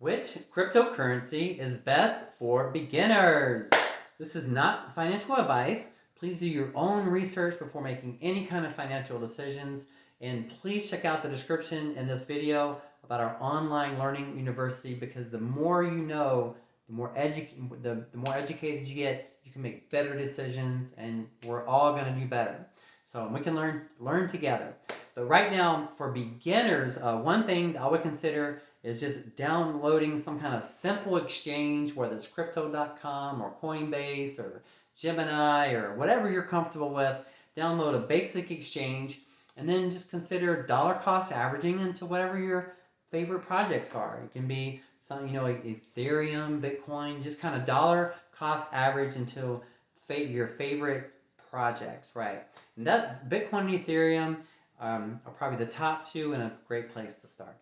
Which cryptocurrency is best for beginners? This is not financial advice. Please do your own research before making any kind of financial decisions. And please check out the description in this video about our online learning university, because the more you know, the more educated you get, you can make better decisions, and we're all going to do better. So we can learn together. But right now, for beginners, one thing I would consider is just downloading some kind of simple exchange, whether it's crypto.com or Coinbase or Gemini or whatever you're comfortable with. Download a basic exchange, and then just consider dollar cost averaging into whatever your favorite projects are. It can be some, like Ethereum, Bitcoin, just kind of dollar cost average into your favorite projects, right? And that Bitcoin and Ethereum are probably the top two and a great place to start.